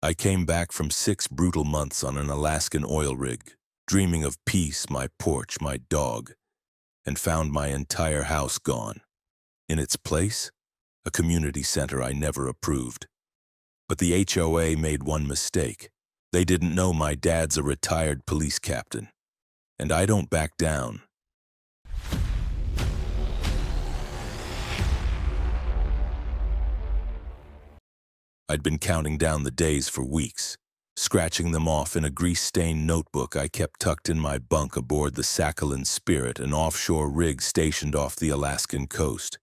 I came back from 6 brutal months on an Alaskan oil rig, dreaming of peace, my porch, my dog, and found my entire house gone. In its place, a community center I never approved. But the HOA made one mistake. They didn't know my dad's a retired police captain. And I don't back down. I'd been counting down the days for weeks, scratching them off in a grease-stained notebook I kept tucked in my bunk aboard the Sakhalin Spirit, an offshore rig stationed off the Alaskan coast.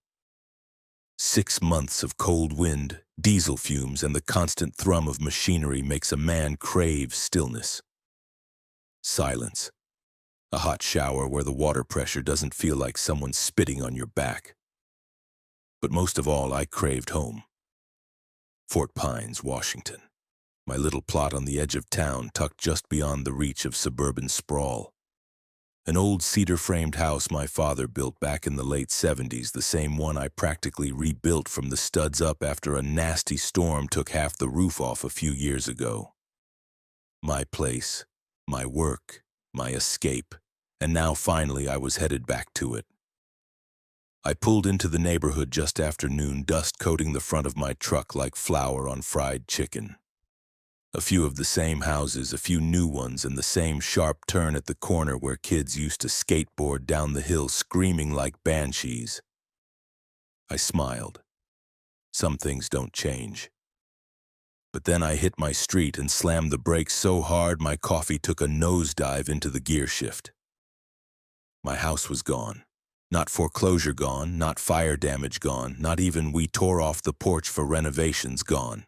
6 months of cold wind, diesel fumes, and the constant thrum of machinery makes a man crave stillness. Silence. A hot shower where the water pressure doesn't feel like someone spitting on your back. But most of all, I craved home. Fort Pines, Washington. My little plot on the edge of town, tucked just beyond the reach of suburban sprawl. An old cedar-framed house my father built back in the late 70s, the same one I practically rebuilt from the studs up after a nasty storm took half the roof off a few years ago. My place, my work, my escape, and now finally I was headed back to it. I pulled into the neighborhood just after noon, dust coating the front of my truck like flour on fried chicken. A few of the same houses, a few new ones, and the same sharp turn at the corner where kids used to skateboard down the hill screaming like banshees. I smiled. Some things don't change. But then I hit my street and slammed the brakes so hard my coffee took a nosedive into the gear shift. My house was gone. Not foreclosure gone, not fire damage gone, not even we tore off the porch for renovations gone.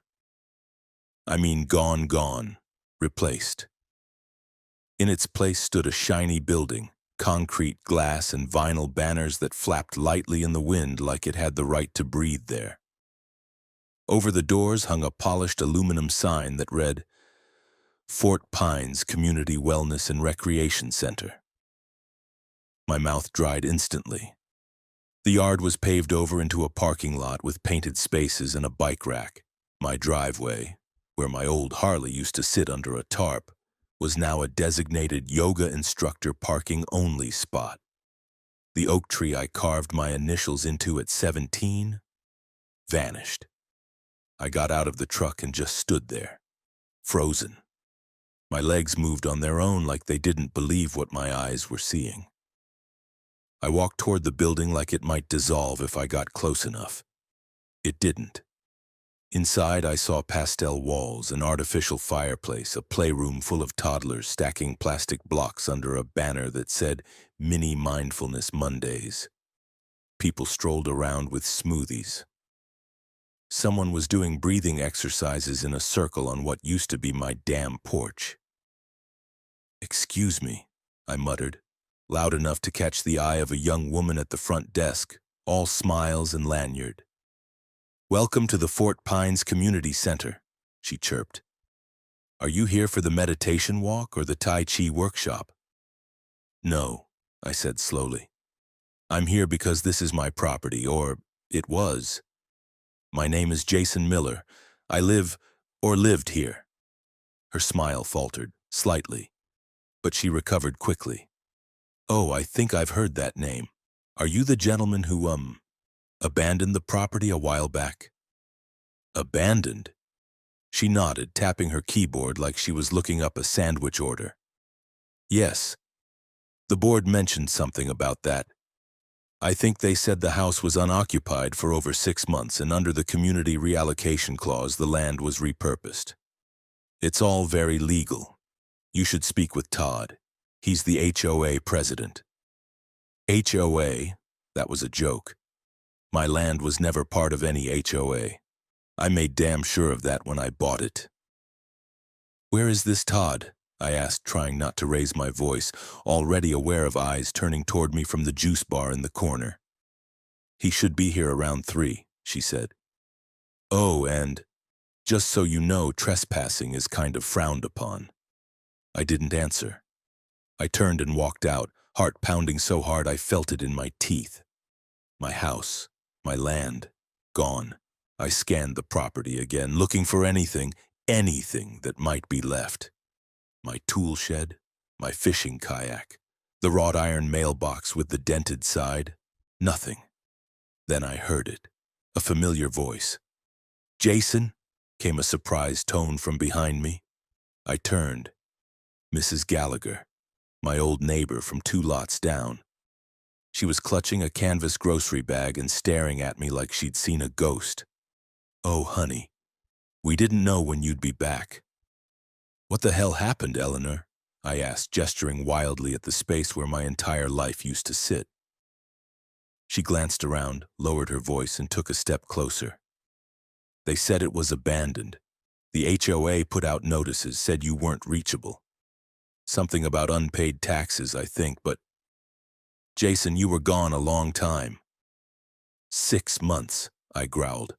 I mean gone, replaced. In its place stood a shiny building, concrete, glass, and vinyl banners that flapped lightly in the wind like it had the right to breathe there. Over the doors hung a polished aluminum sign that read, Fort Pines Community Wellness and Recreation Center. My mouth dried instantly. The yard was paved over into a parking lot with painted spaces and a bike rack. My driveway, where my old Harley used to sit under a tarp, was now a designated yoga instructor parking-only spot. The oak tree I carved my initials into at 17 vanished. I got out of the truck and just stood there, frozen. My legs moved on their own like they didn't believe what my eyes were seeing. I walked toward the building like it might dissolve if I got close enough. It didn't. Inside, I saw pastel walls, an artificial fireplace, a playroom full of toddlers stacking plastic blocks under a banner that said Mini Mindfulness Mondays. People strolled around with smoothies. Someone was doing breathing exercises in a circle on what used to be my damn porch. "Excuse me," I muttered, loud enough to catch the eye of a young woman at the front desk, all smiles and lanyard. "Welcome to the Fort Pines Community Center," she chirped. "Are you here for the meditation walk or the Tai Chi workshop?" "No," I said slowly. "I'm here because this is my property, or it was. My name is Jason Miller. I live, or lived here." Her smile faltered, slightly, but she recovered quickly. "Oh, I think I've heard that name. Are you the gentleman who, abandoned the property a while back?" "Abandoned?" She nodded, tapping her keyboard like she was looking up a sandwich order. "Yes. The board mentioned something about that. I think they said the house was unoccupied for over 6 months, and under the community reallocation clause, the land was repurposed. It's all very legal. You should speak with Todd. He's the HOA president." HOA? That was a joke. My land was never part of any HOA. I made damn sure of that when I bought it. "Where is this Todd?" I asked, trying not to raise my voice, already aware of eyes turning toward me from the juice bar in the corner. "He should be here around 3, she said. "Oh, and just so you know, trespassing is kind of frowned upon." I didn't answer. I turned and walked out, heart pounding so hard I felt it in my teeth. My house, my land, gone. I scanned the property again, looking for anything, anything that might be left. My tool shed, my fishing kayak, the wrought iron mailbox with the dented side, nothing. Then I heard it, a familiar voice. "Jason?" came a surprised tone from behind me. I turned. Mrs. Gallagher, my old neighbor from 2 lots down. She was clutching a canvas grocery bag and staring at me like she'd seen a ghost. "Oh, honey, we didn't know when you'd be back." "What the hell happened, Eleanor?" I asked, gesturing wildly at the space where my entire life used to sit. She glanced around, lowered her voice, and took a step closer. "They said it was abandoned. The HOA put out notices, said you weren't reachable. Something about unpaid taxes, I think, but Jason, you were gone a long time." "6 months," I growled.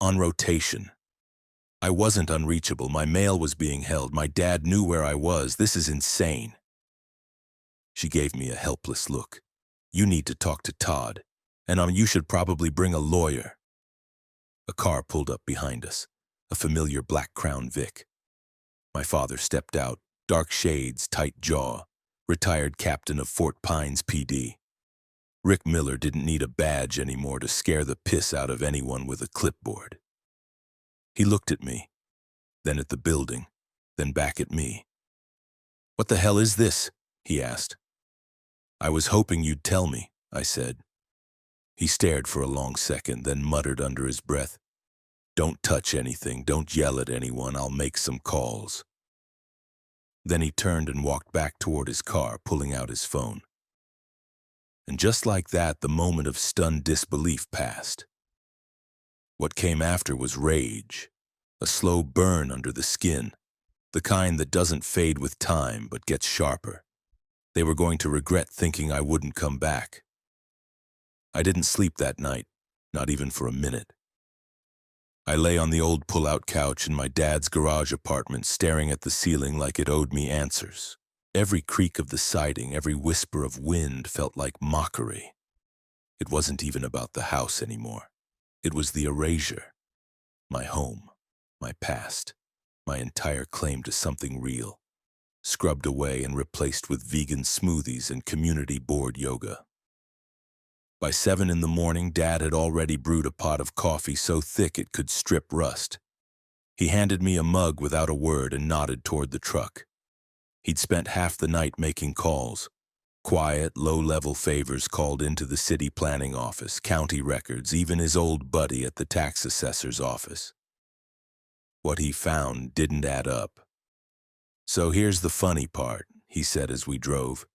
"On rotation. I wasn't unreachable. My mail was being held. My dad knew where I was. This is insane." She gave me a helpless look. "You need to talk to Todd, and you should probably bring a lawyer." A car pulled up behind us, a familiar black Crown Vic. My father stepped out, dark shades, tight jaw, retired captain of Fort Pines PD. Rick Miller didn't need a badge anymore to scare the piss out of anyone with a clipboard. He looked at me, then at the building, then back at me. "What the hell is this?" he asked. "I was hoping you'd tell me," I said. He stared for a long second, then muttered under his breath, "Don't touch anything, don't yell at anyone, I'll make some calls." Then he turned and walked back toward his car, pulling out his phone. And just like that, the moment of stunned disbelief passed. What came after was rage, a slow burn under the skin, the kind that doesn't fade with time but gets sharper. They were going to regret thinking I wouldn't come back. I didn't sleep that night, not even for a minute. I lay on the old pull-out couch in my dad's garage apartment, staring at the ceiling like it owed me answers. Every creak of the siding, every whisper of wind felt like mockery. It wasn't even about the house anymore. It was the erasure. My home, my past, my entire claim to something real, scrubbed away and replaced with vegan smoothies and community board yoga. By 7 in the morning, Dad had already brewed a pot of coffee so thick it could strip rust. He handed me a mug without a word and nodded toward the truck. He'd spent half the night making calls. Quiet, low-level favors called into the city planning office, county records, even his old buddy at the tax assessor's office. What he found didn't add up. "So here's the funny part," he said as we drove.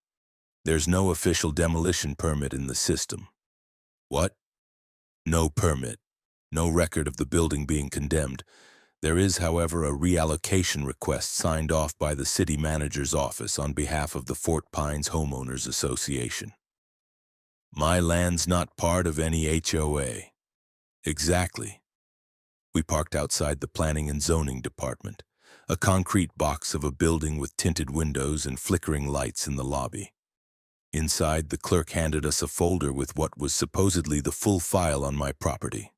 "There's no official demolition permit in the system." "What?" "No permit. No record of the building being condemned. There is, however, a reallocation request signed off by the city manager's office on behalf of the Fort Pines Homeowners Association." "My land's not part of any HOA." "Exactly." We parked outside the Planning and Zoning Department, a concrete box of a building with tinted windows and flickering lights in the lobby. Inside, the clerk handed us a folder with what was supposedly the full file on my property.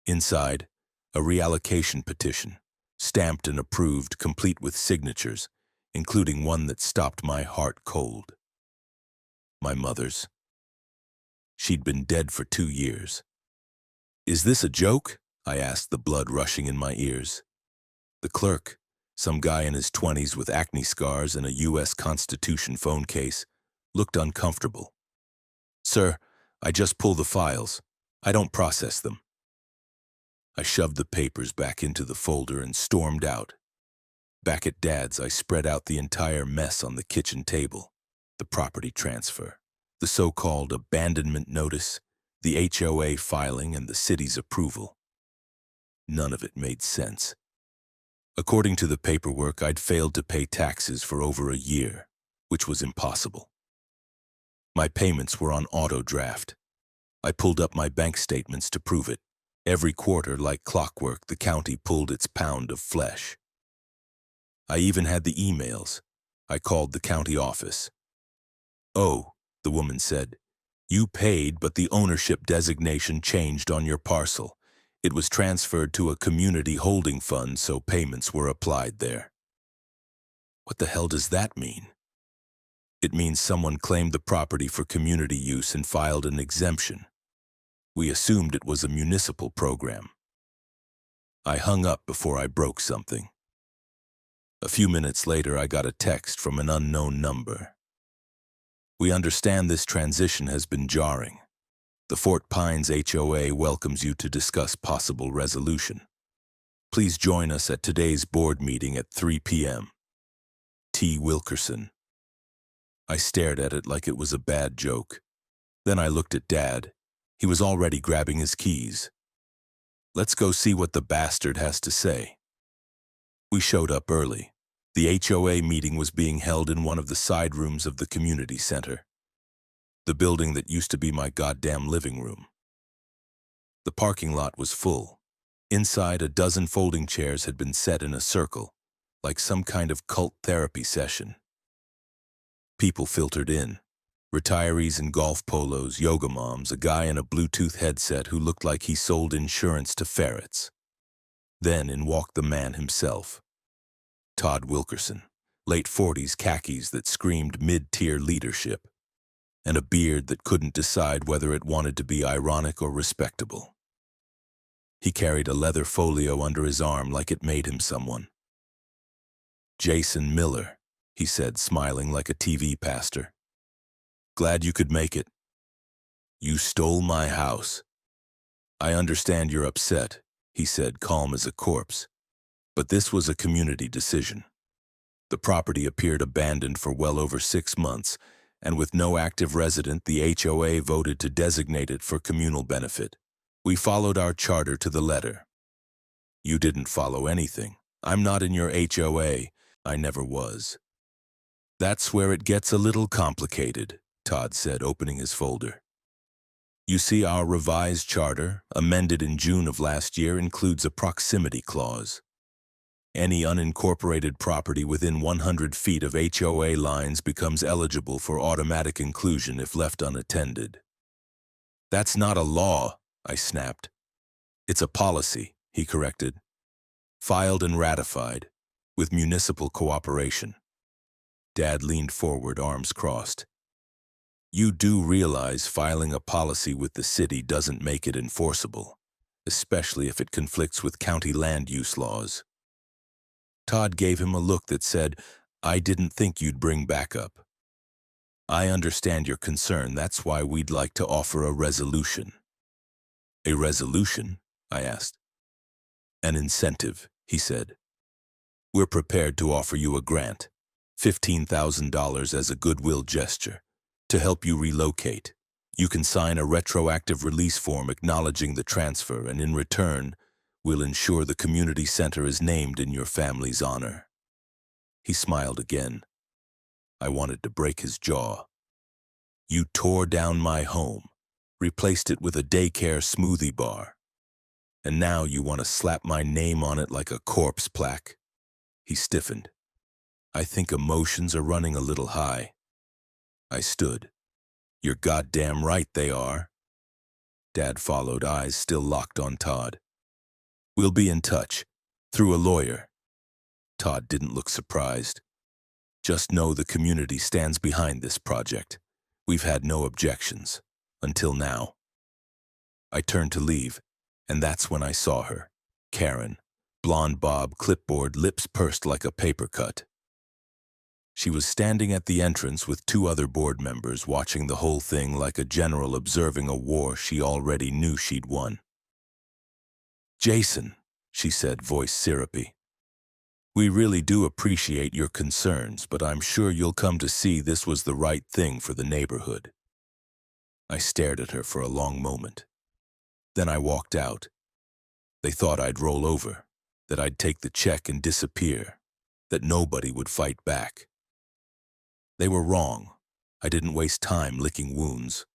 Inside, a reallocation petition, stamped and approved, complete with signatures, including one that stopped my heart cold. My mother's. She'd been dead for 2 years. "Is this a joke?" I asked, the blood rushing in my ears. The clerk, some guy in his 20s with acne scars and a U.S. Constitution phone case, looked uncomfortable. "Sir, I just pull the files. I don't process them." I shoved the papers back into the folder and stormed out. Back at Dad's, I spread out the entire mess on the kitchen table. The property transfer, the so-called abandonment notice, the HOA filing, and the city's approval. None of it made sense. According to the paperwork, I'd failed to pay taxes for over a year, which was impossible. My payments were on auto draft. I pulled up my bank statements to prove it. Every quarter, like clockwork, the county pulled its pound of flesh. I even had the emails. I called the county office. "Oh," the woman said, "you paid, but the ownership designation changed on your parcel. It was transferred to a community holding fund, so payments were applied there. What the hell does that mean? It means someone claimed the property for community use and filed an exemption. We assumed it was a municipal program. I hung up before I broke something. A few minutes later, I got a text from an unknown number. We understand this transition has been jarring. The Fort Pines HOA welcomes you to discuss possible resolution. Please join us at today's board meeting at 3 p.m. T. Wilkerson. I stared at it like it was a bad joke. Then I looked at Dad. He was already grabbing his keys. Let's go see what the bastard has to say. We showed up early. The HOA meeting was being held in one of the side rooms of the community center, the building that used to be my goddamn living room. The parking lot was full. Inside, a dozen folding chairs had been set in a circle, like some kind of cult therapy session. People filtered in. Retirees in golf polos, yoga moms, a guy in a Bluetooth headset who looked like he sold insurance to ferrets. Then in walked the man himself. Todd Wilkerson, late 40s, khakis that screamed mid-tier leadership, and a beard that couldn't decide whether it wanted to be ironic or respectable. He carried a leather folio under his arm like it made him someone. Jason Miller, he said, smiling like a TV pastor. Glad you could make it. You stole my house. I understand you're upset, he said, calm as a corpse. But this was a community decision. The property appeared abandoned for well over 6 months, and with no active resident, the HOA voted to designate it for communal benefit. We followed our charter to the letter. You didn't follow anything. I'm not in your HOA. I never was. That's where it gets a little complicated, Todd said, opening his folder. You see, our revised charter, amended in June of last year, includes a proximity clause. Any unincorporated property within 100 feet of HOA lines becomes eligible for automatic inclusion if left unattended. That's not a law, I snapped. It's a policy, he corrected. Filed and ratified, with municipal cooperation. Dad leaned forward, arms crossed. You do realize filing a policy with the city doesn't make it enforceable, especially if it conflicts with county land use laws. Todd gave him a look that said, I didn't think you'd bring backup. I understand your concern. That's why we'd like to offer a resolution. A resolution? I asked. An incentive, he said. We're prepared to offer you a grant, $15,000 as a goodwill gesture, to help you relocate. You can sign a retroactive release form acknowledging the transfer, and in return, we'll ensure the community center is named in your family's honor. He smiled again. I wanted to break his jaw. You tore down my home, replaced it with a daycare smoothie bar, and now you want to slap my name on it like a corpse plaque. He stiffened. I think emotions are running a little high. I stood. You're goddamn right they are. Dad followed, eyes still locked on Todd. We'll be in touch, through a lawyer. Todd didn't look surprised. Just know the community stands behind this project. We've had no objections, until now. I turned to leave, and that's when I saw her, Karen, blonde bob, clipboard, lips pursed like a paper cut. She was standing at the entrance with 2 other board members, watching the whole thing like a general observing a war she already knew she'd won. Jason, she said, voice syrupy. We really do appreciate your concerns, but I'm sure you'll come to see this was the right thing for the neighborhood. I stared at her for a long moment. Then I walked out. They thought I'd roll over, that I'd take the check and disappear, that nobody would fight back. They were wrong. I didn't waste time licking wounds.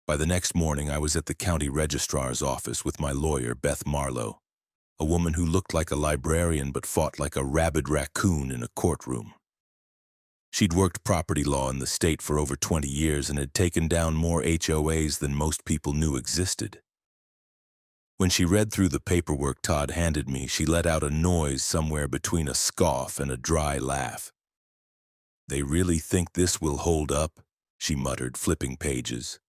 By the next morning, I was at the county registrar's office with my lawyer, Beth Marlowe, a woman who looked like a librarian but fought like a rabid raccoon in a courtroom. She'd worked property law in the state for over 20 years and had taken down more HOAs than most people knew existed. When she read through the paperwork Todd handed me, she let out a noise somewhere between a scoff and a dry laugh. "They really think this will hold up?" she muttered, flipping pages.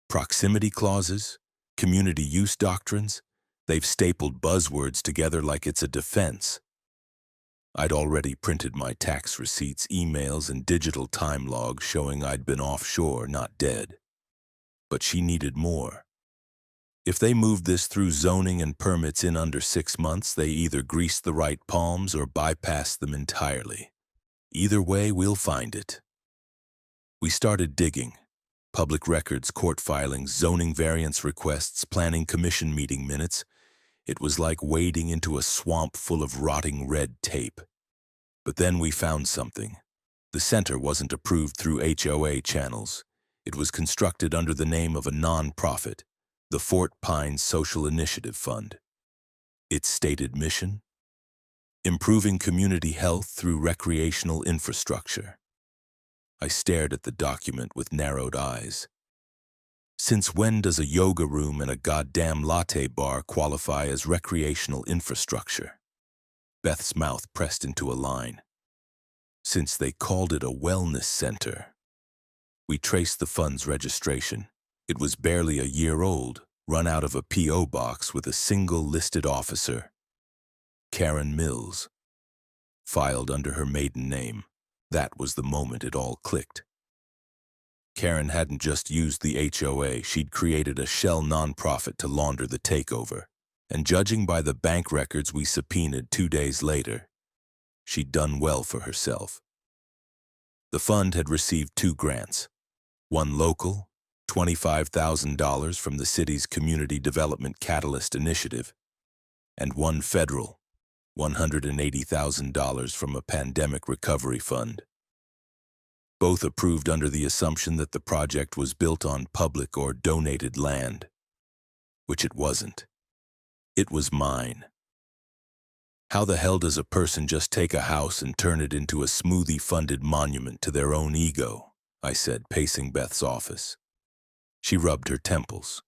"Proximity clauses? Community use doctrines? They've stapled buzzwords together like it's a defense." I'd already printed my tax receipts, emails, and digital time logs showing I'd been offshore, not dead. But she needed more. If they moved this through zoning and permits in under 6 months, they either greased the right palms or bypassed them entirely. Either way, we'll find it. We started digging. Public records, court filings, zoning variance requests, planning commission meeting minutes. It was like wading into a swamp full of rotting red tape. But then we found something. The center wasn't approved through HOA channels. It was constructed under the name of a non-profit, the Fort Pines Social Initiative Fund. Its stated mission? Improving community health through recreational infrastructure. I stared at the document with narrowed eyes. Since when does a yoga room and a goddamn latte bar qualify as recreational infrastructure? Beth's mouth pressed into a line. Since they called it a wellness center. We traced the fund's registration. It was barely a year old, run out of a P.O. box with a single listed officer. Karen Mills. Filed under her maiden name. That was the moment it all clicked. Karen hadn't just used the HOA, she'd created a shell nonprofit to launder the takeover. And judging by the bank records we subpoenaed 2 days later, she'd done well for herself. The fund had received 2 grants. One local, $25,000 from the city's Community Development Catalyst Initiative, and one federal, $180,000 from a pandemic recovery fund. Both approved under the assumption that the project was built on public or donated land, which it wasn't. It was mine. How the hell does a person just take a house and turn it into a smoothie-funded monument to their own ego? I said, pacing Beth's office. She rubbed her temples.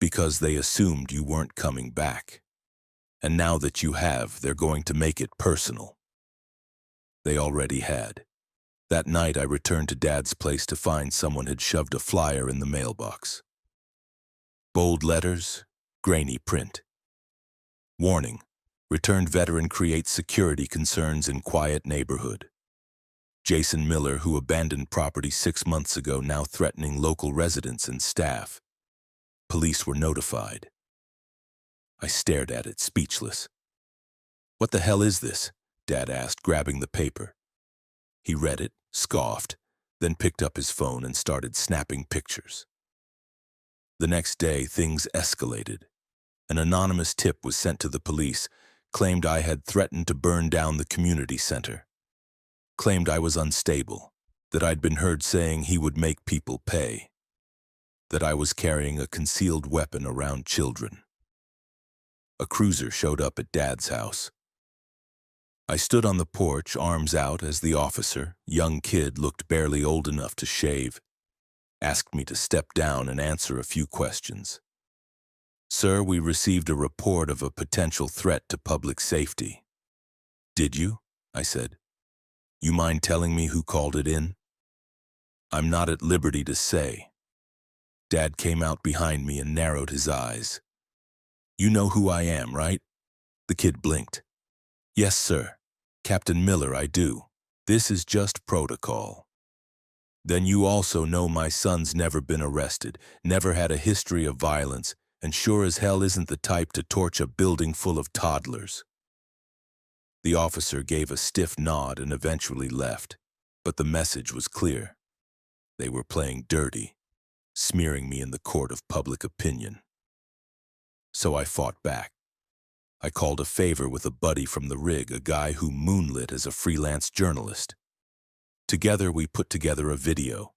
Because they assumed you weren't coming back. And now that you have, they're going to make it personal. They already had. That night I returned to Dad's place to find someone had shoved a flyer in the mailbox. Bold letters, grainy print. Warning, returned veteran creates security concerns in quiet neighborhood. Jason Miller, who abandoned property 6 months ago, now threatening local residents and staff. Police were notified. I stared at it, speechless. "What the hell is this?" Dad asked, grabbing the paper. He read it, scoffed, then picked up his phone and started snapping pictures. The next day, things escalated. An anonymous tip was sent to the police, claimed I had threatened to burn down the community center. Claimed I was unstable, that I'd been heard saying he would make people pay. That I was carrying a concealed weapon around children. A cruiser showed up at Dad's house. I stood on the porch, arms out, as the officer, young kid looked barely old enough to shave, asked me to step down and answer a few questions. "Sir, we received a report of a potential threat to public safety." "Did you?" I said. "You mind telling me who called it in?" "I'm not at liberty to say." Dad came out behind me and narrowed his eyes. "You know who I am, right?" The kid blinked. "Yes, sir. Captain Miller, I do. This is just protocol." "Then you also know my son's never been arrested, never had a history of violence, and sure as hell isn't the type to torch a building full of toddlers." The officer gave a stiff nod and eventually left, but the message was clear. They were playing dirty, smearing me in the court of public opinion. So I fought back. I called a favor with a buddy from the rig, a guy who moonlit as a freelance journalist. Together we put together a video.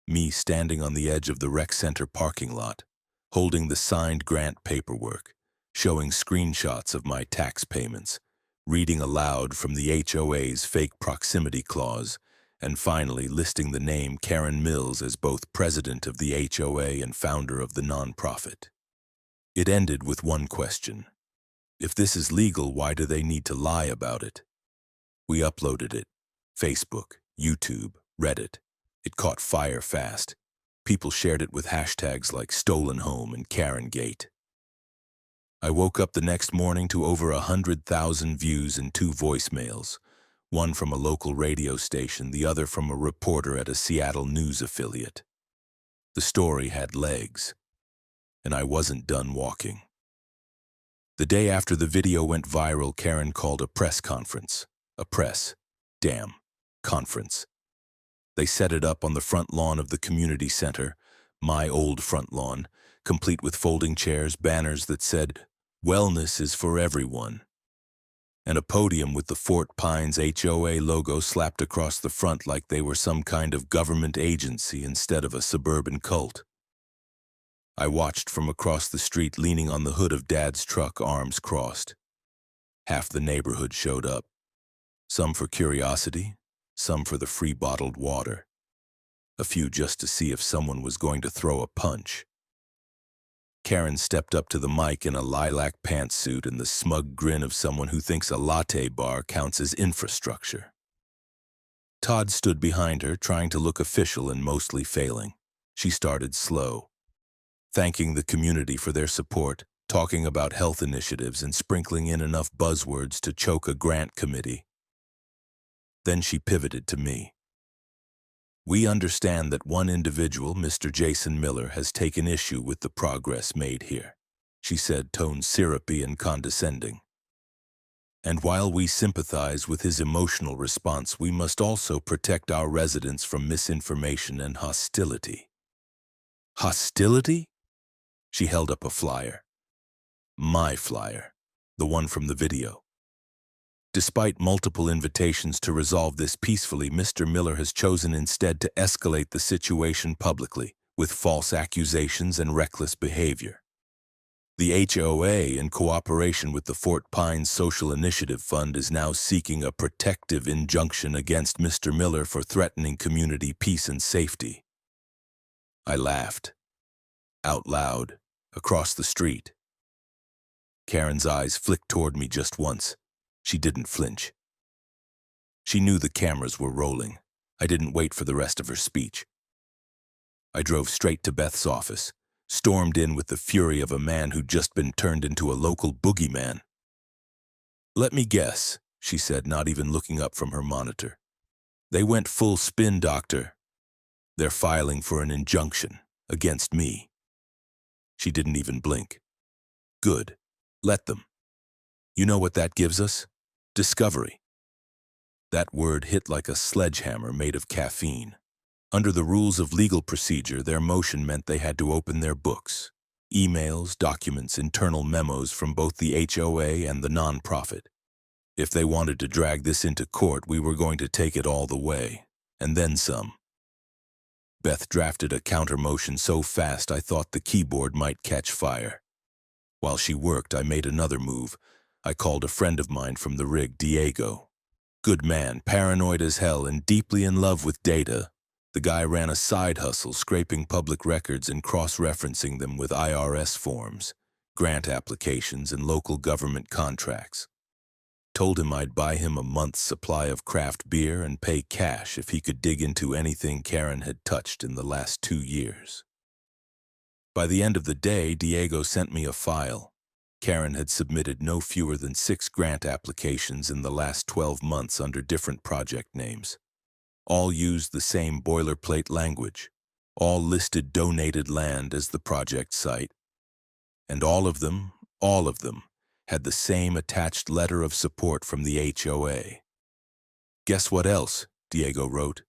Me standing on the edge of the rec center parking lot, holding the signed grant paperwork, showing screenshots of my tax payments, reading aloud from the HOA's fake proximity clause, and finally listing the name Karen Mills as both president of the HOA and founder of the nonprofit. It ended with one question. If this is legal, why do they need to lie about it? We uploaded it. Facebook, YouTube, Reddit. It caught fire fast. People shared it with hashtags like Stolen Home and Karen Gate. I woke up the next morning to over 100,000 views and 2 voicemails, one from a local radio station, the other from a reporter at a Seattle news affiliate. The story had legs, and I wasn't done walking. The day after the video went viral, Karen called a press conference. Conference. They set it up on the front lawn of the community center, my old front lawn, complete with folding chairs, banners that said, "Wellness is for everyone," and a podium with the Fort Pines HOA logo slapped across the front like they were some kind of government agency instead of a suburban cult. I watched from across the street, leaning on the hood of Dad's truck, arms crossed. Half the neighborhood showed up, some for curiosity, some for the free bottled water, a few just to see if someone was going to throw a punch. Karen stepped up to the mic in a lilac pantsuit and the smug grin of someone who thinks a latte bar counts as infrastructure. Todd stood behind her, trying to look official and mostly failing. She started slow, thanking the community for their support, talking about health initiatives and sprinkling in enough buzzwords to choke a grant committee. Then she pivoted to me. "We understand that one individual, Mr. Jason Miller, has taken issue with the progress made here," she said, tone syrupy and condescending. "And while we sympathize with his emotional response, we must also protect our residents from misinformation and hostility." Hostility? She held up a flyer. My flyer, the one from the video. Despite multiple invitations to resolve this peacefully, Mr. Miller has chosen instead to escalate the situation publicly, with false accusations and reckless behavior. The HOA, in cooperation with the Fort Pines Social Initiative Fund, is now seeking a protective injunction against Mr. Miller for threatening community peace and safety. I laughed. Out loud, across the street. Karen's eyes flicked toward me just once. She didn't flinch. She knew the cameras were rolling. I didn't wait for the rest of her speech. I drove straight to Beth's office, stormed in with the fury of a man who'd just been turned into a local boogeyman. "Let me guess," she said, not even looking up from her monitor. "They went full spin, Doctor. They're filing for an injunction against me." She didn't even blink. "Good. Let them. You know what that gives us? Discovery." That word hit like a sledgehammer made of caffeine. Under the rules of legal procedure, their motion meant they had to open their books. Emails, documents, internal memos from both the HOA and the nonprofit. If they wanted to drag this into court, we were going to take it all the way, and then some. Beth drafted a counter-motion so fast I thought the keyboard might catch fire. While she worked, I made another move. I called a friend of mine from the rig, Diego. Good man, paranoid as hell and deeply in love with data. The guy ran a side hustle, scraping public records and cross-referencing them with IRS forms, grant applications, and local government contracts. Told him I'd buy him a month's supply of craft beer and pay cash if he could dig into anything Karen had touched in the last 2 years. By the end of the day, Diego sent me a file. Karen had submitted no fewer than 6 grant applications in the last 12 months under different project names. All used the same boilerplate language. All listed donated land as the project site. And all of them, had the same attached letter of support from the HOA. "Guess what else?" Diego wrote.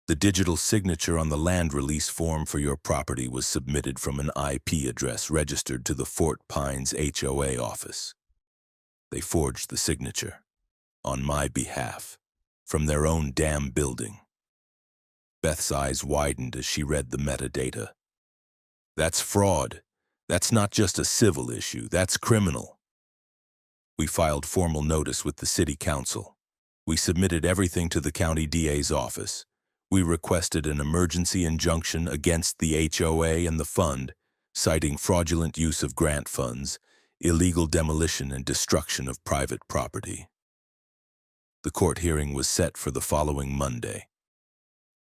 "The digital signature on the land release form for your property was submitted from an IP address registered to the Fort Pines HOA office." They forged the signature, on my behalf, from their own damn building. Beth's eyes widened as she read the metadata. "That's fraud. That's not just a civil issue, that's criminal." We filed formal notice with the city council. We submitted everything to the county DA's office. We requested an emergency injunction against the HOA and the fund, citing fraudulent use of grant funds, illegal demolition and destruction of private property. The court hearing was set for the following Monday.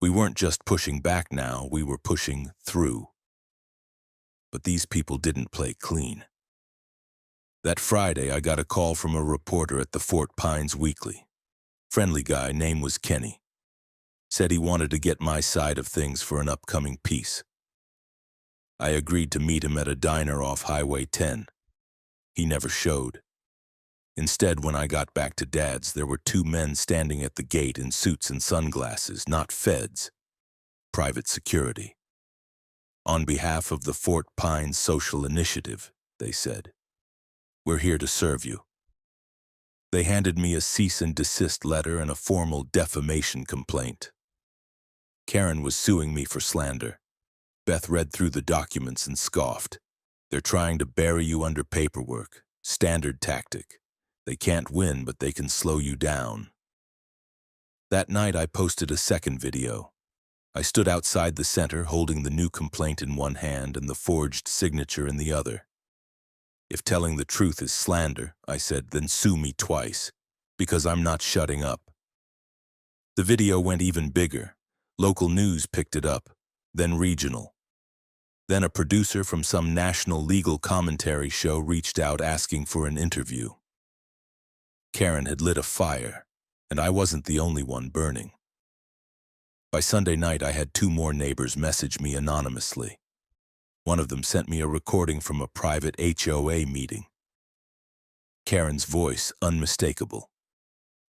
We weren't just pushing back now, we were pushing through. But these people didn't play clean. That Friday, I got a call from a reporter at the Fort Pines Weekly. Friendly guy, name was Kenny. Said he wanted to get my side of things for an upcoming piece. I agreed to meet him at a diner off Highway 10. He never showed. Instead, when I got back to Dad's, there were two men standing at the gate in suits and sunglasses, not feds, private security. On behalf of the Fort Pines Social Initiative, they said, "We're here to serve you." They handed me a cease and desist letter and a formal defamation complaint. Karen was suing me for slander. Beth read through the documents and scoffed. They're trying to bury you under paperwork. Standard tactic. They can't win, but they can slow you down. That night, I posted a second video. I stood outside the center holding the new complaint in one hand and the forged signature in the other. If telling the truth is slander, I said, then sue me twice, because I'm not shutting up. The video went even bigger. Local news picked it up, then regional. Then a producer from some national legal commentary show reached out asking for an interview. Karen had lit a fire, and I wasn't the only one burning. By Sunday night, I had two more neighbors message me anonymously. One of them sent me a recording from a private HOA meeting. Karen's voice, unmistakable.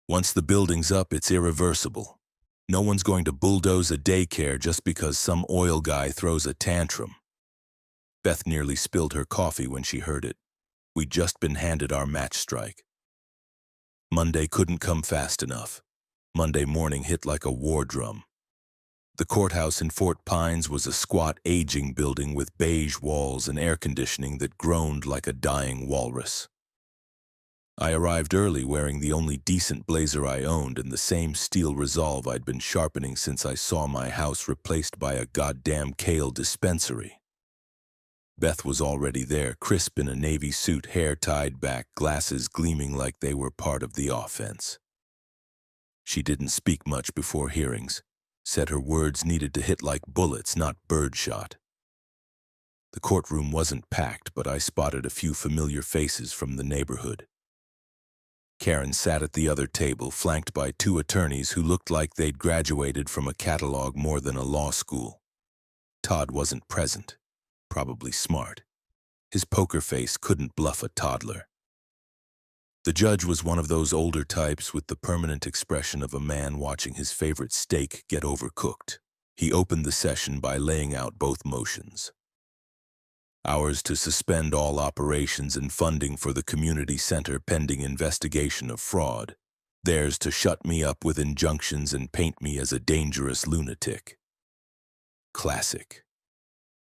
"Once the building's up, it's irreversible. No one's going to bulldoze a daycare just because some oil guy throws a tantrum." Beth nearly spilled her coffee when she heard it. We'd just been handed our match strike. Monday couldn't come fast enough. Monday morning hit like a war drum. The courthouse in Fort Pines was a squat, aging building with beige walls and air conditioning that groaned like a dying walrus. I arrived early wearing the only decent blazer I owned and the same steel resolve I'd been sharpening since I saw my house replaced by a goddamn kale dispensary. Beth was already there, crisp in a navy suit, hair tied back, glasses gleaming like they were part of the offense. She didn't speak much before hearings, said her words needed to hit like bullets, not birdshot. The courtroom wasn't packed, but I spotted a few familiar faces from the neighborhood. Karen sat at the other table, flanked by two attorneys who looked like they'd graduated from a catalog more than a law school. Todd wasn't present. Probably smart. His poker face couldn't bluff a toddler. The judge was one of those older types with the permanent expression of a man watching his favorite steak get overcooked. He opened the session by laying out both motions. Ours to suspend all operations and funding for the community center pending investigation of fraud. Theirs to shut me up with injunctions and paint me as a dangerous lunatic. Classic.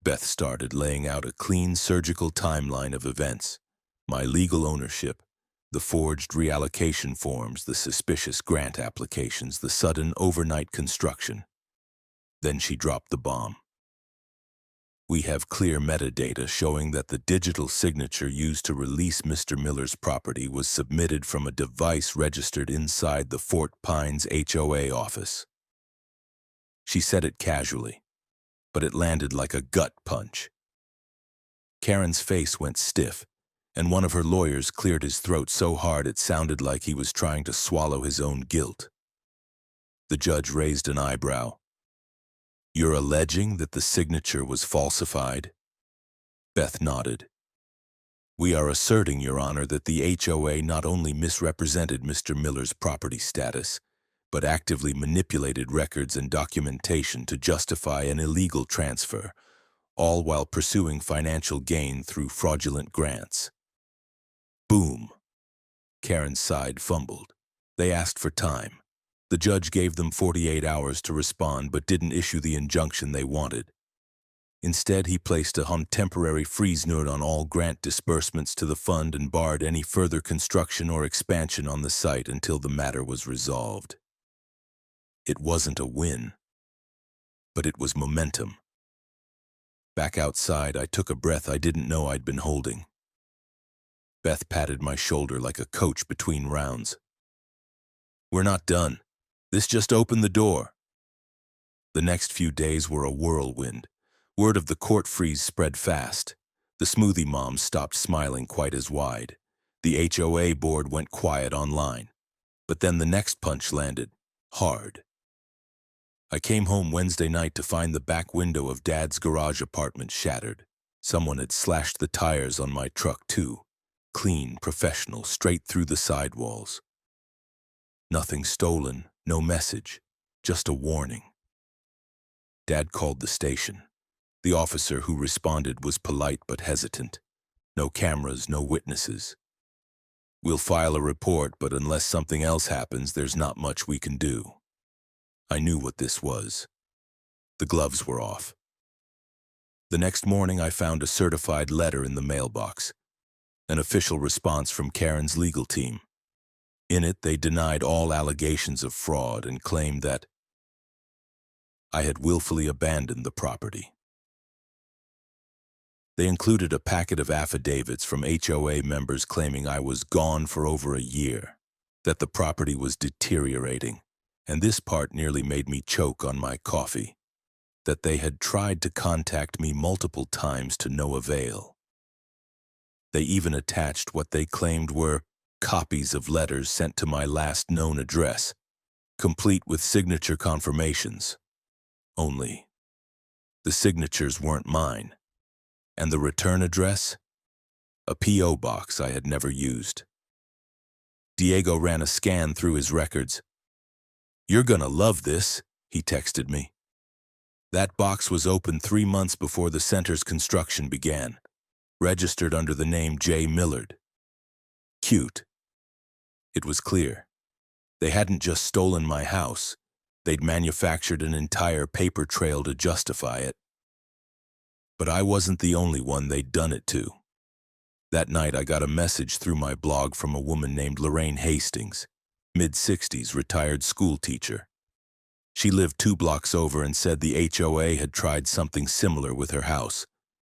Beth started laying out a clean surgical timeline of events. My legal ownership, the forged reallocation forms, the suspicious grant applications, the sudden overnight construction. Then she dropped the bomb. We have clear metadata showing that the digital signature used to release Mr. Miller's property was submitted from a device registered inside the Fort Pines HOA office. She said it casually, but it landed like a gut punch. Karen's face went stiff, and one of her lawyers cleared his throat so hard it sounded like he was trying to swallow his own guilt. The judge raised an eyebrow. "You're alleging that the signature was falsified?" Beth nodded. "We are asserting, Your Honor, that the HOA not only misrepresented Mr. Miller's property status, but actively manipulated records and documentation to justify an illegal transfer, all while pursuing financial gain through fraudulent grants." Boom. Karen's side fumbled. They asked for time. The judge gave them 48 hours to respond but didn't issue the injunction they wanted. Instead, he placed a temporary freeze note on all grant disbursements to the fund and barred any further construction or expansion on the site until the matter was resolved. It wasn't a win, but it was momentum. Back outside, I took a breath I didn't know I'd been holding. Beth patted my shoulder like a coach between rounds. "We're not done. This just opened the door." The next few days were a whirlwind. Word of the court freeze spread fast. The smoothie moms stopped smiling quite as wide. The HOA board went quiet online. But then the next punch landed, hard. I came home Wednesday night to find the back window of Dad's garage apartment shattered. Someone had slashed the tires on my truck too. Clean, professional, straight through the sidewalls. Nothing stolen, no message, just a warning. Dad called the station. The officer who responded was polite but hesitant. No cameras, no witnesses. "We'll file a report, but unless something else happens, there's not much we can do." I knew what this was. The gloves were off. The next morning, I found a certified letter in the mailbox. An official response from Karen's legal team. In it, they denied all allegations of fraud and claimed that I had willfully abandoned the property. They included a packet of affidavits from HOA members claiming I was gone for over a year, that the property was deteriorating, and this part nearly made me choke on my coffee, that they had tried to contact me multiple times to no avail. They even attached what they claimed were copies of letters sent to my last known address, complete with signature confirmations. Only, the signatures weren't mine. And the return address? A P.O. box I had never used. Diego ran a scan through his records. "You're gonna love this," he texted me. That box was opened 3 months before the center's construction began, registered under the name J. Millard. Cute. It was clear. They hadn't just stolen my house. They'd manufactured an entire paper trail to justify it. But I wasn't the only one they'd done it to. That night I got a message through my blog from a woman named Lorraine Hastings, mid-60s, retired school teacher. She lived 2 blocks over and said the HOA had tried something similar with her house,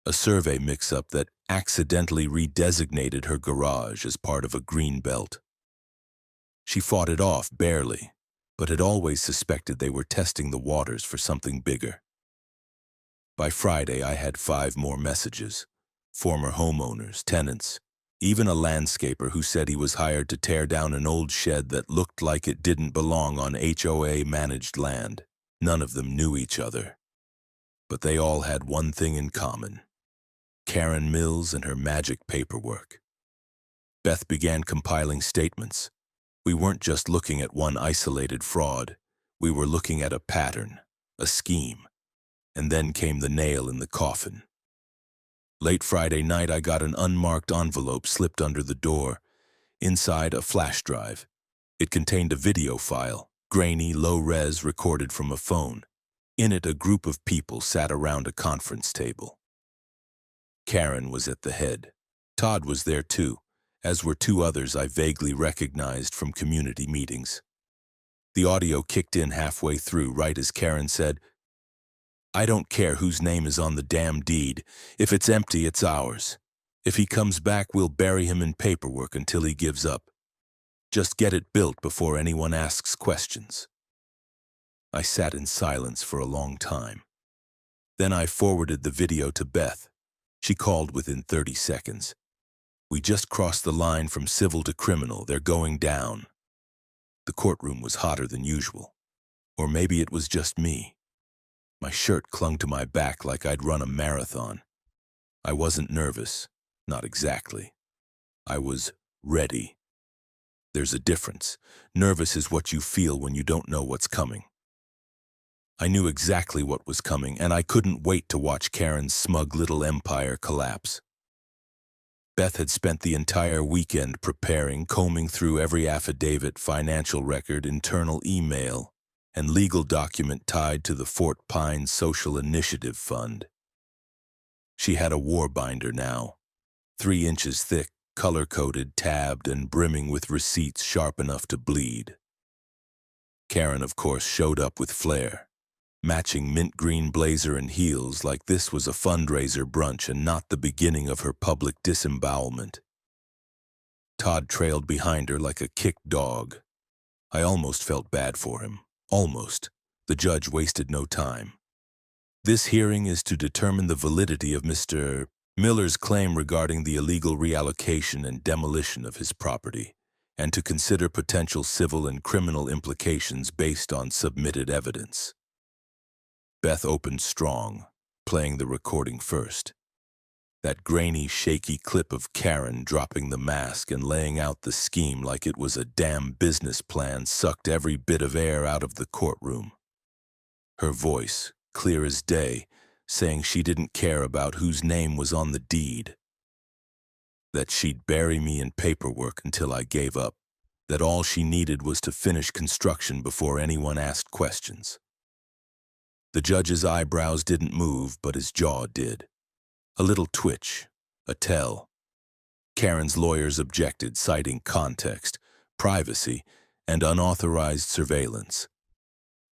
a survey mix-up that accidentally redesignated her garage as part of a green belt. She fought it off barely, but had always suspected they were testing the waters for something bigger. By Friday, I had 5 more messages. Former homeowners, tenants, even a landscaper who said he was hired to tear down an old shed that looked like it didn't belong on HOA-managed land. None of them knew each other. But they all had one thing in common: Karen Mills and her magic paperwork. Beth began compiling statements. We weren't just looking at one isolated fraud. We were looking at a pattern, a scheme. And then came the nail in the coffin. Late Friday night, I got an unmarked envelope slipped under the door. Inside, a flash drive. It contained a video file, grainy, low-res, recorded from a phone. In it, a group of people sat around a conference table. Karen was at the head. Todd was there too, as were 2 others I vaguely recognized from community meetings. The audio kicked in halfway through, right as Karen said, "I don't care whose name is on the damn deed. If it's empty, it's ours. If he comes back, we'll bury him in paperwork until he gives up. Just get it built before anyone asks questions." I sat in silence for a long time. Then I forwarded the video to Beth. She called within 30 seconds. "We just crossed the line from civil to criminal. They're going down." The courtroom was hotter than usual. Or maybe it was just me. My shirt clung to my back like I'd run a marathon. I wasn't nervous, not exactly. I was ready. There's a difference. Nervous is what you feel when you don't know what's coming. I knew exactly what was coming, and I couldn't wait to watch Karen's smug little empire collapse. Beth had spent the entire weekend preparing, combing through every affidavit, financial record, internal email, and legal document tied to the Fort Pines Social Initiative Fund. She had a war binder now, 3 inches thick, color-coded, tabbed, and brimming with receipts sharp enough to bleed. Karen, of course, showed up with flair. matching mint green blazer and heels like this was a fundraiser brunch and not the beginning of her public disembowelment. Todd trailed behind her like a kicked dog. I almost felt bad for him. Almost. The judge wasted no time. This hearing is to determine the validity of Mr. Miller's claim regarding the illegal reallocation and demolition of his property, and to consider potential civil and criminal implications based on submitted evidence. Beth opened strong, playing the recording first. That grainy, shaky clip of Karen dropping the mask and laying out the scheme like it was a damn business plan sucked every bit of air out of the courtroom. Her voice, clear as day, saying she didn't care about whose name was on the deed. That she'd bury me in paperwork until I gave up. That all she needed was to finish construction before anyone asked questions. The judge's eyebrows didn't move, but his jaw did. A little twitch, a tell. Karen's lawyers objected, citing context, privacy, and unauthorized surveillance.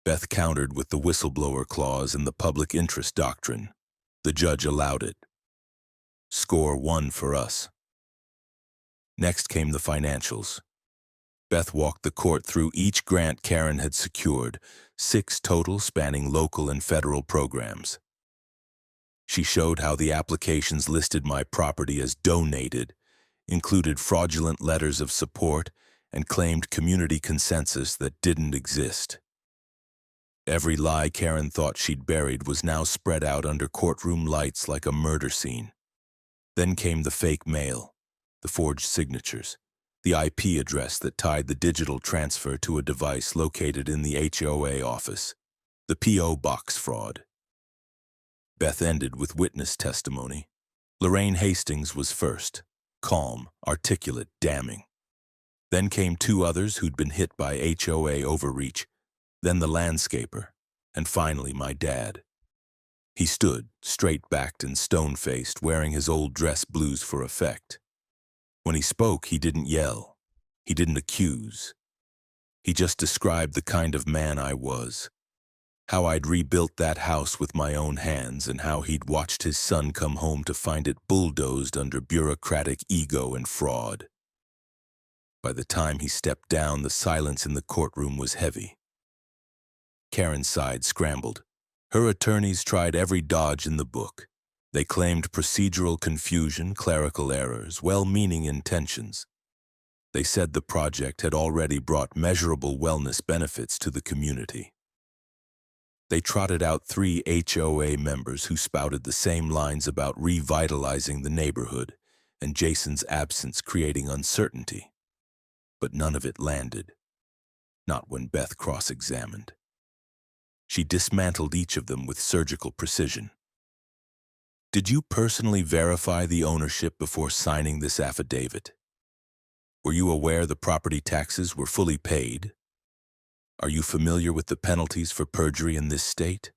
Beth countered with the whistleblower clause and the public interest doctrine. The judge allowed it. Score 1 for us. Next came the financials. Beth walked the court through each grant Karen had secured, 6 total spanning local and federal programs. She showed how the applications listed my property as donated, included fraudulent letters of support, and claimed community consensus that didn't exist. Every lie Karen thought she'd buried was now spread out under courtroom lights like a murder scene. Then came the fake mail, the forged signatures, the IP address that tied the digital transfer to a device located in the HOA office, the P.O. box fraud. Beth ended with witness testimony. Lorraine Hastings was first, calm, articulate, damning. Then came 2 others who'd been hit by HOA overreach, then the landscaper, and finally my dad. He stood, straight-backed and stone-faced, wearing his old dress blues for effect. When he spoke, he didn't yell. He didn't accuse. He just described the kind of man I was. How I'd rebuilt that house with my own hands and how he'd watched his son come home to find it bulldozed under bureaucratic ego and fraud. By the time he stepped down, the silence in the courtroom was heavy. Karen's side scrambled. Her attorneys tried every dodge in the book. They claimed procedural confusion, clerical errors, well-meaning intentions. They said the project had already brought measurable wellness benefits to the community. They trotted out 3 HOA members who spouted the same lines about revitalizing the neighborhood and Jason's absence creating uncertainty. But none of it landed. Not when Beth cross-examined. She dismantled each of them with surgical precision. Did you personally verify the ownership before signing this affidavit? Were you aware the property taxes were fully paid? Are you familiar with the penalties for perjury in this state?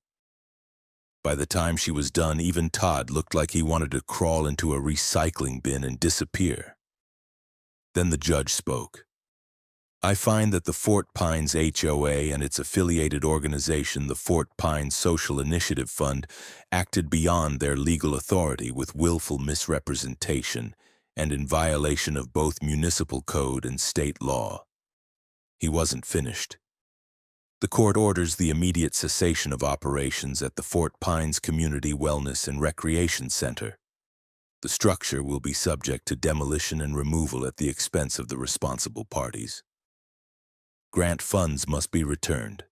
By the time she was done, even Todd looked like he wanted to crawl into a recycling bin and disappear. Then the judge spoke. I find that the Fort Pines HOA and its affiliated organization, the Fort Pines Social Initiative Fund, acted beyond their legal authority with willful misrepresentation and in violation of both municipal code and state law. He wasn't finished. The court orders the immediate cessation of operations at the Fort Pines Community Wellness and Recreation Center. The structure will be subject to demolition and removal at the expense of the responsible parties. Grant funds must be returned.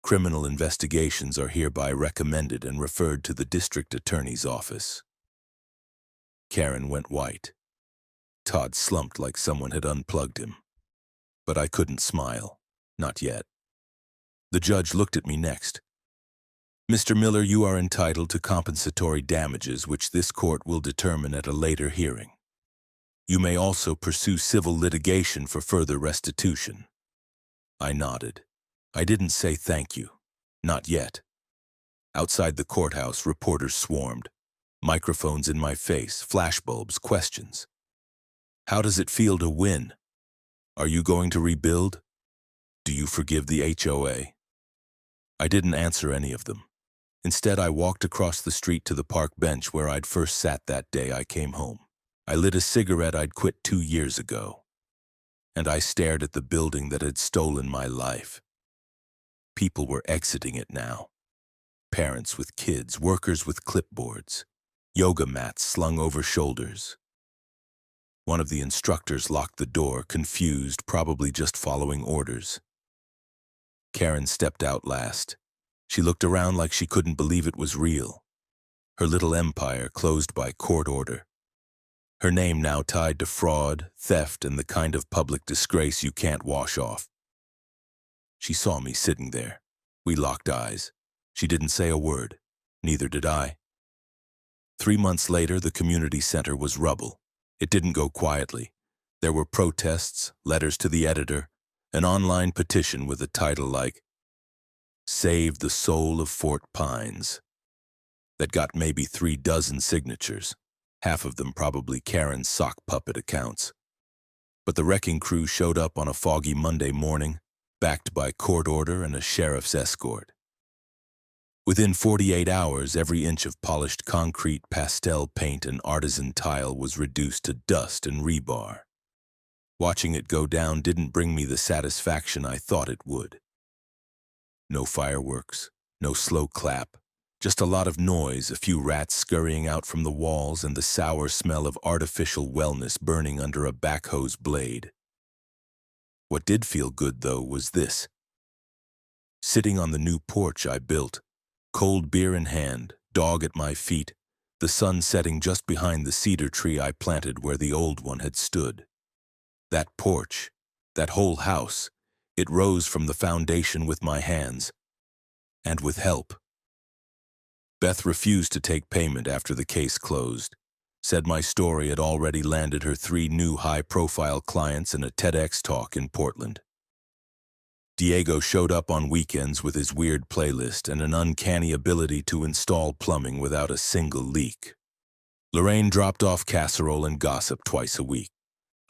Criminal investigations are hereby recommended and referred to the district attorney's office. Karen went white. Todd slumped like someone had unplugged him. But I couldn't smile. Not yet. The judge looked at me next. Mr. Miller, you are entitled to compensatory damages, which this court will determine at a later hearing. You may also pursue civil litigation for further restitution. I nodded. I didn't say thank you. Not yet. Outside the courthouse, reporters swarmed. Microphones in my face, flashbulbs, questions. How does it feel to win? Are you going to rebuild? Do you forgive the HOA? I didn't answer any of them. Instead, I walked across the street to the park bench where I'd first sat that day I came home. I lit a cigarette I'd quit 2 years ago, and I stared at the building that had stolen my life. People were exiting it now. Parents with kids, workers with clipboards, yoga mats slung over shoulders. One of the instructors locked the door, confused, probably just following orders. Karen stepped out last. She looked around like she couldn't believe it was real. Her little empire closed by court order. Her name now tied to fraud, theft, and the kind of public disgrace you can't wash off. She saw me sitting there. We locked eyes. She didn't say a word. Neither did I. 3 months later, the community center was rubble. It didn't go quietly. There were protests, letters to the editor, an online petition with a title like "Save the Soul of Fort Pines" that got maybe 3 dozen signatures, half of them probably Karen's sock puppet accounts. But the wrecking crew showed up on a foggy Monday morning, backed by court order and a sheriff's escort. Within 48 hours, every inch of polished concrete, pastel paint, and artisan tile was reduced to dust and rebar. Watching it go down didn't bring me the satisfaction I thought it would. No fireworks, no slow clap, just a lot of noise, a few rats scurrying out from the walls, and the sour smell of artificial wellness burning under a backhoe's blade. What did feel good, though, was this. Sitting on the new porch I built, cold beer in hand, dog at my feet, the sun setting just behind the cedar tree I planted where the old one had stood. That porch, that whole house, it rose from the foundation with my hands, and with help. Beth refused to take payment after the case closed, said my story had already landed her 3 new high-profile clients in a TEDx talk in Portland. Diego showed up on weekends with his weird playlist and an uncanny ability to install plumbing without a single leak. Lorraine dropped off casserole and gossip twice a week.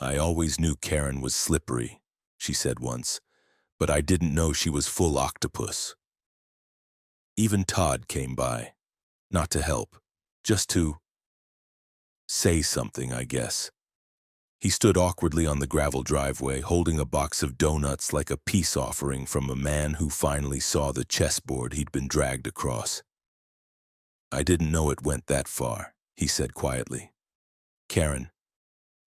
"I always knew Karen was slippery," she said once, "but I didn't know she was full octopus." Even Todd came by, not to help, just to say something, I guess. He stood awkwardly on the gravel driveway, holding a box of donuts like a peace offering from a man who finally saw the chessboard he'd been dragged across. "I didn't know it went that far," he said quietly. "Karen,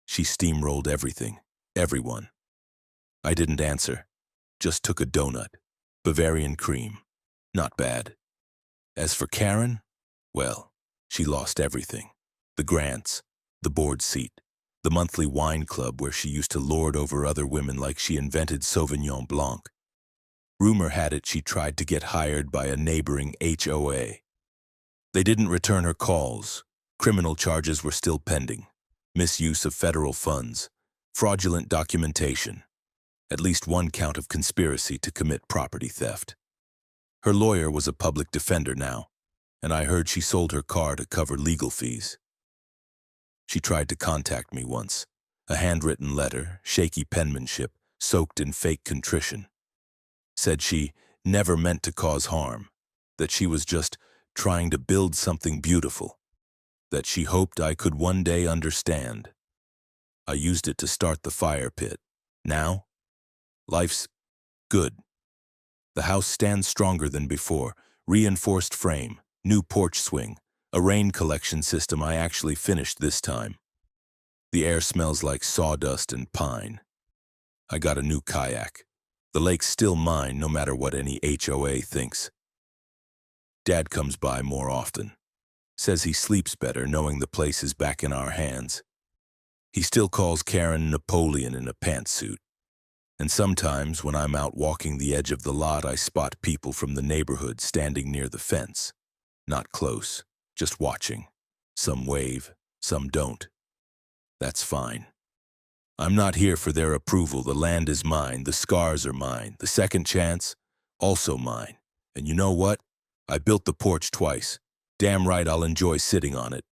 she steamrolled everything, everyone." I didn't answer, just took a donut, Bavarian cream. Not bad. As for Karen, well, she lost everything. The grants, the board seat, the monthly wine club where she used to lord over other women like she invented Sauvignon Blanc. Rumor had it she tried to get hired by a neighboring HOA. They didn't return her calls. Criminal charges were still pending. Misuse of federal funds, fraudulent documentation, at least 1 count of conspiracy to commit property theft. Her lawyer was a public defender now, and I heard she sold her car to cover legal fees. She tried to contact me once, a handwritten letter, shaky penmanship, soaked in fake contrition. Said she never meant to cause harm, that she was just trying to build something beautiful, that she hoped I could one day understand. I used it to start the fire pit. Now, life's good. The house stands stronger than before, reinforced frame, new porch swing, a rain collection system I actually finished this time. The air smells like sawdust and pine. I got a new kayak. The lake's still mine no matter what any HOA thinks. Dad comes by more often. Says he sleeps better knowing the place is back in our hands. He still calls Karen Napoleon in a pantsuit. And sometimes when I'm out walking the edge of the lot, I spot people from the neighborhood standing near the fence. Not close, just watching. Some wave, some don't. That's fine. I'm not here for their approval. The land is mine, the scars are mine, the second chance, also mine. And you know what? I built the porch twice. Damn right I'll enjoy sitting on it.